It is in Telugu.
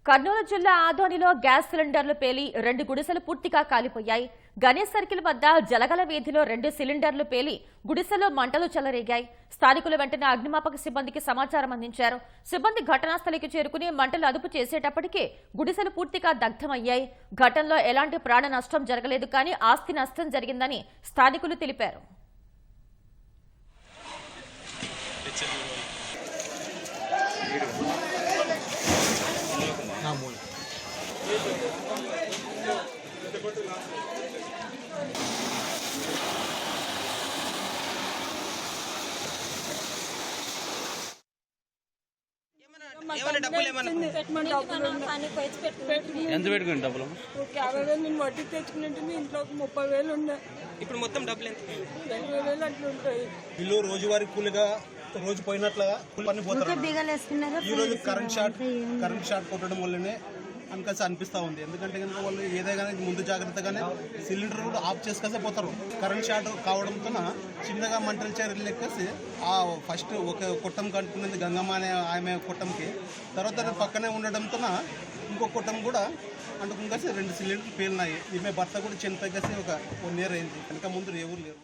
కర్నూలు జిల్లా ఆదోనిలో గ్యాస్ సిలిండర్లు పేలి 2 గుడిసెలు పూర్తిగా కాలిపోయాయి. గణేష్ సర్కిల్ వద్ద జలగల వీధిలో 2 సిలిండర్లు పేలి గుడిసెలో మంటలు చెలరేగాయి. స్థానికులు వెంటనే అగ్నిమాపక సిబ్బందికి సమాచారం అందించారు. సిబ్బంది ఘటనాస్థలికి చేరుకుని మంటలు అదుపు చేసేటప్పటికే గుడిసెలు పూర్తిగా దగ్ధమయ్యాయి. ఘటనలో ఎలాంటి ప్రాణ నష్టం జరగలేదు, కానీ ఆస్తి నష్టం జరిగిందని స్థానికులు తెలిపారు. ఎంత పెట్టుకుని డబ్బులు? 50,000 నేను వడ్డీ తెచ్చుకున్నట్టు ఇంట్లో 30,000 ఉన్నాయి. ఇప్పుడు మొత్తం డబ్బులు ఎంత? 20,000 అట్లా ఉంటాయి. ఇల్లు రోజువారీ కూలిగా రోజు పోయినట్లుగా పని పోతారు. ఈ రోజు కరెంట్ షాట్ కొట్టడం వల్లనే అనికసి అనిపిస్తా ఉంది. ఎందుకంటే కనుక వాళ్ళు ఏదైనా ముందు జాగ్రత్తగానే సిలిండర్ కూడా ఆఫ్ చేసుకొస్తే పోతారు. కరెంట్ షాట్ కావడంతో చిన్నగా మంటలు చేరి లెక్కేసి ఆ ఫస్ట్ ఒక కుట్టం కట్టుకున్నది గంగమ్మ అనే ఆమె కుట్టంకి, తర్వాత పక్కనే ఉండడంతో ఇంకో కుట్టం కూడా అంటుకుని 2 సిలిండర్లు పేలినాయి. ఈమె భర్త కూడా చనిపోయి ఒక 1 year అయింది. కనుక ముందు ఎవరు లేరు.